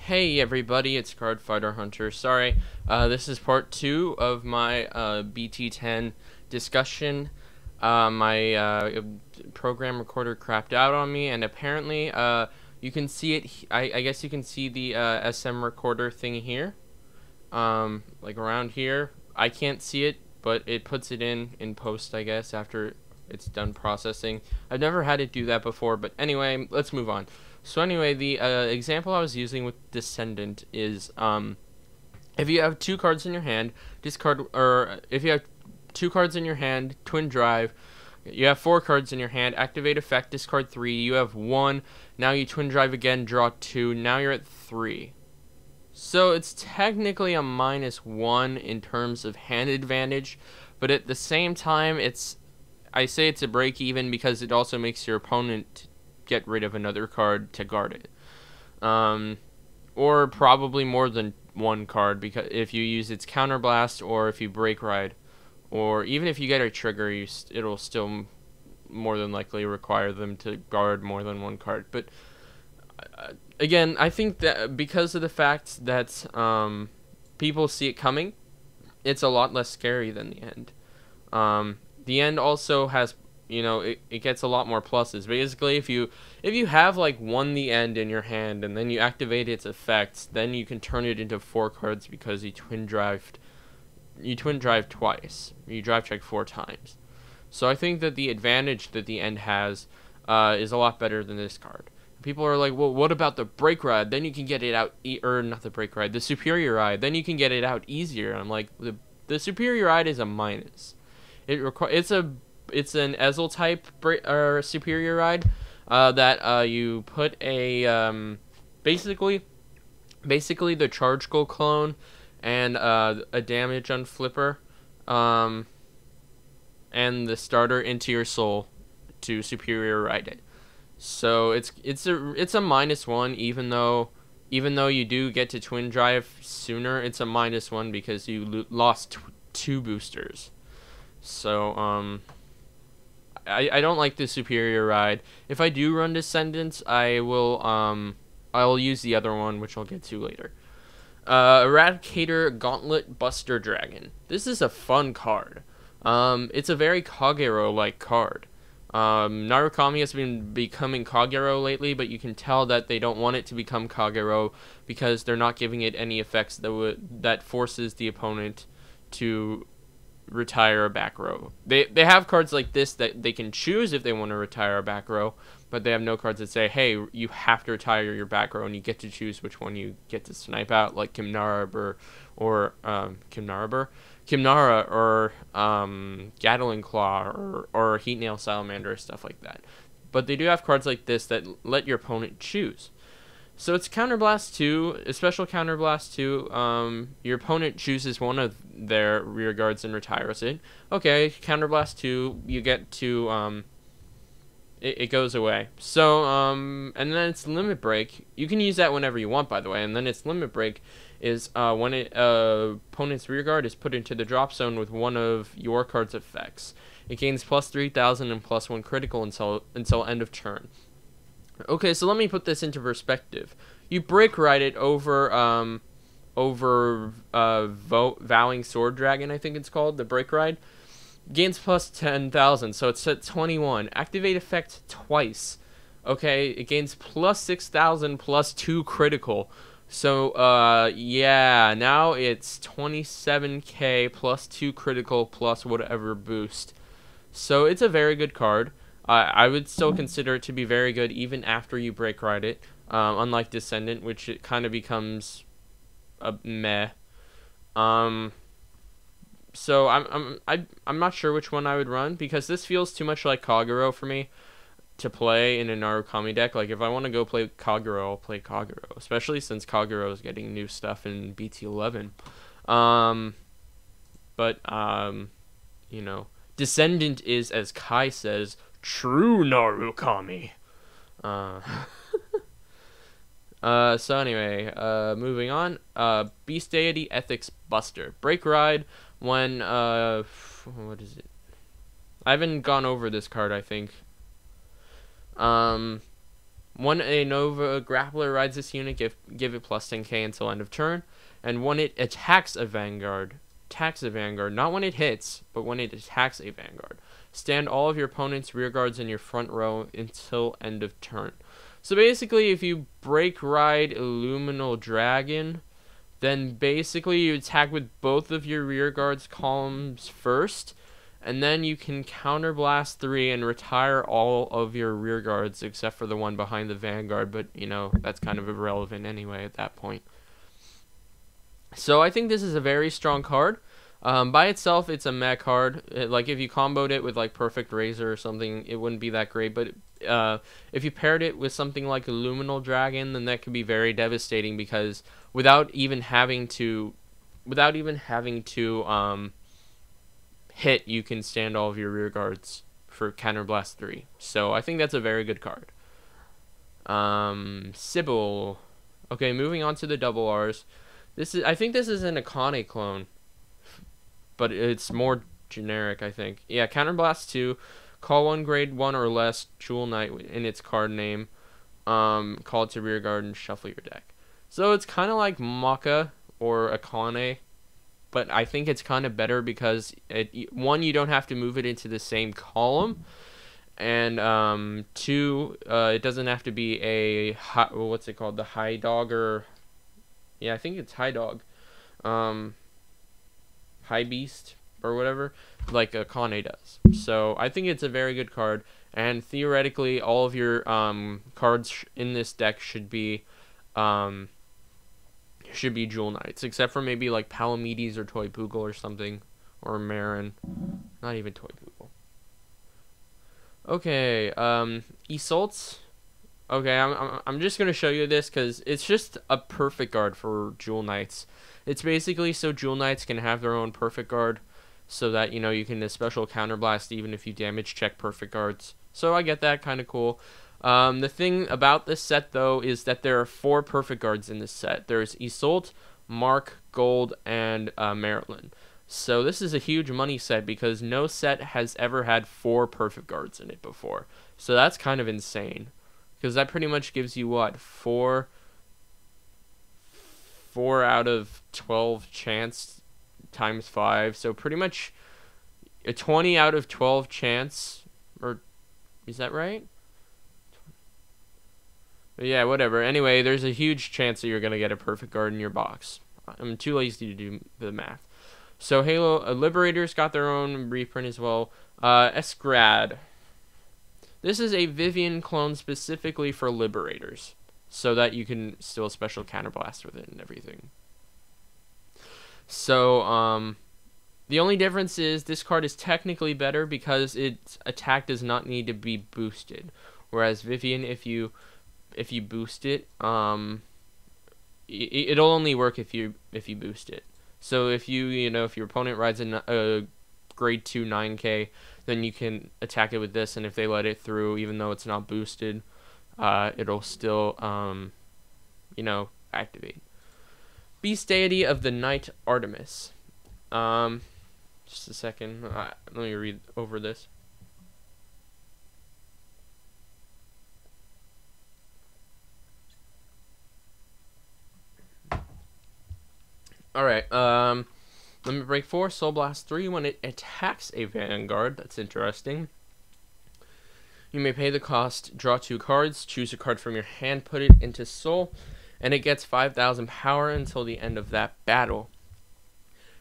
Hey everybody, it's Card Fighter Hunter. Sorry, this is part 2 of my BT10 discussion. My program recorder crapped out on me, and apparently you can see it. I guess you can see the SM recorder thing here, like around here. I can't see it, but it puts it in post, I guess, after it's done processing. I've never had it do that before, but anyway, let's move on. So anyway, the example I was using with Descendant is if you have two cards in your hand, discard, or if you have two cards in your hand, twin drive, you have four cards in your hand, activate effect, discard 3, you have 1, now you twin drive again, draw 2, now you're at 3. So it's technically a -1 in terms of hand advantage, but at the same time, I say it's a break even because it also makes your opponent get rid of another card to guard it, or probably more than one card, because if you use its counterblast, or if you break ride, or even if you get a trigger, it'll still more than likely require them to guard more than one card. But again, I think that because of the fact that people see it coming, it's a lot less scary than the end. The end also has, it gets a lot more pluses. Basically, if you have like won the end in your hand and then you activate its effects, then you can turn it into 4 cards because you twin drive twice. You drive check 4 times. So I think that the advantage that the end has is a lot better than this card. People are like, well, what about the break ride? Then you can get it out, or not the break ride, the superior ride. Then you can get it out easier. And I'm like, the superior ride is a minus. It's an Ezel type superior ride that you put a basically the charge goal clone and a damage on flipper and the starter into your soul to superior ride it. So it's a -1, even though you do get to twin drive sooner. It's a -1 because you lost 2 boosters. So I don't like the superior ride. If I do run Descendants, I'll use the other one, which I'll get to later. Eradicator Gauntlet Buster Dragon. This is a fun card. It's a very Kagero-like card. Narukami has been becoming Kagero lately, but you can tell that they don't want it to become Kagero because they're not giving it any effects that forces the opponent to retire a back row. They have cards like this that they can choose if they want to retire a back row, but they have no cards that say, hey, you have to retire your back row, and you get to choose which one you get to snipe out, like Kimnara or Gatling Claw or Heat Nail Salamander, stuff like that. But they do have cards like this that let your opponent choose. So it's Counterblast 2, a special Counterblast 2. Your opponent chooses one of their rear guards and retires it. Okay, Counterblast 2, you get to, it goes away. So, and then it's Limit Break. You can use that whenever you want, by the way. And then its Limit Break is when opponent's rear guard is put into the drop zone with one of your card's effects. It gains plus 3,000 and plus 1 critical until end of turn. Okay, so let me put this into perspective. You break ride it over Vowing Sword Dragon, I think it's called, the break ride. Gains plus 10,000, so it's at 21. Activate effect twice. Okay, it gains plus 6,000 plus 2 critical. So, yeah, now it's 27k plus 2 critical plus whatever boost. So it's a very good card. I would still consider it to be very good even after you break ride it, unlike Descendant, which it kind of becomes a meh. So I'm not sure which one I would run, because this feels too much like Kagero for me to play in a Narukami deck. Like, if I want to go play Kagero, I'll play Kagero, especially since Kagero is getting new stuff in BT11. Descendant is, as Kai says, true Narukami. So anyway, moving on. Beast Deity Ethics Buster. Break ride when, what is it? I haven't gone over this card, I think. When a Nova Grappler rides this unit, give it plus 10k until end of turn. And when it attacks a Vanguard, not when it hits, but when it attacks a Vanguard, stand all of your opponent's rear guards in your front row until end of turn. So basically, if you break ride Illuminal Dragon, then basically you attack with both of your rear guards columns first, and then you can counterblast 3 and retire all of your rear guards except for the one behind the Vanguard, but you know, that's kind of irrelevant anyway at that point. So I think this is a very strong card. By itself, it's a meh card. Like if you comboed it with like Perfect Razor or something, it wouldn't be that great. But if you paired it with something like Illuminal Dragon, then that could be very devastating because without even having to hit, you can stand all of your rear guards for Counterblast 3. So I think that's a very good card. Sybil. Okay, moving on to the double R's. I think this is an Akane clone, but it's more generic, I think. Yeah, Counterblast 2, call 1 grade 1 or less Jewel Knight in its card name, call it to rear guard and shuffle your deck. So it's kind of like Maka or Akane, but I think it's kind of better because one, you don't have to move it into the same column, and two, it doesn't have to be a what's it called, the high dog, or yeah, I think it's high dog, high beast or whatever, like Akane does. So I think it's a very good card, and theoretically all of your cards in this deck should be Jewel Knights, except for maybe like Palamedes or Toy Poogle or something, or Marin. Not even Toy Poogle. Okay, Isolt's. Okay, I'm just gonna show you this because it's just a perfect guard for Jewel Knights. It's basically so Jewel Knights can have their own perfect guard, so that you know you can special counterblast even if you damage check perfect guards. So I get that, kind of cool. The thing about this set though is that there are 4 perfect guards in this set. There's Isolt, Mark, Gold, and Marilyn. So this is a huge money set because no set has ever had 4 perfect guards in it before. So that's kind of insane. Because that pretty much gives you what, 4 out of 12 chance times 5. So pretty much a 20 out of 12 chance, or is that right? But yeah, whatever. Anyway, there's a huge chance that you're gonna get a perfect guard in your box. I'm too lazy to do the math. So Halo Liberators got their own reprint as well. Esgrad. This is a Vivian clone specifically for Liberators, so that you can still special counterblast with it and everything. So, the only difference is this card is technically better because its attack does not need to be boosted, whereas Vivian, if you boost it, it'll only work if you boost it. So if if your opponent rides a grade 2 9k, then you can attack it with this, and if they let it through, even though it's not boosted, it'll still, activate. Beast Deity of the Night Artemis. Just a second. Let me read over this. Alright, Limit Break 4, Soul Blast 3, when it attacks a Vanguard. That's interesting. You may pay the cost, draw 2 cards, choose a card from your hand, put it into Soul, and it gets 5,000 power until the end of that battle.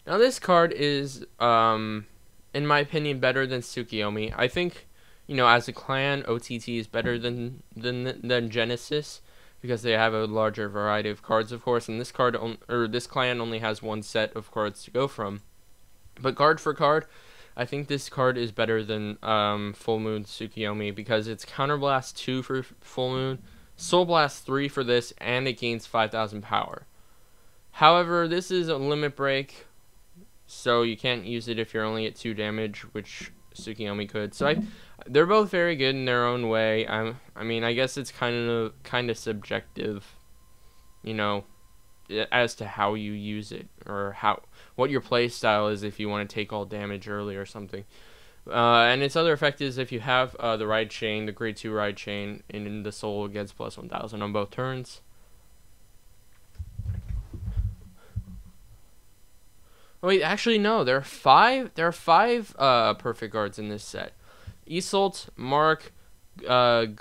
Now this card is, in my opinion, better than Tsukiyomi. I think, as a clan, OTT is better than Genesis, because they have a larger variety of cards, of course, and this clan only has 1 set of cards to go from. But card for card, I think this card is better than Full Moon Tsukiyomi because it's Counterblast 2 for Full Moon, Soul Blast 3 for this, and it gains 5,000 power. However, this is a limit break, so you can't use it if you're only at 2 damage, which Tsukiyomi could. So they're both very good in their own way. I mean, I guess it's kind of subjective, as to how you use it or what your play style is if you want to take all damage early or something. And its other effect is if you have the ride chain, the grade 2 ride chain, and the soul gets plus 1000 on both turns. Oh, wait, actually no. There are five perfect guards in this set. Isolt, Mark, Gold.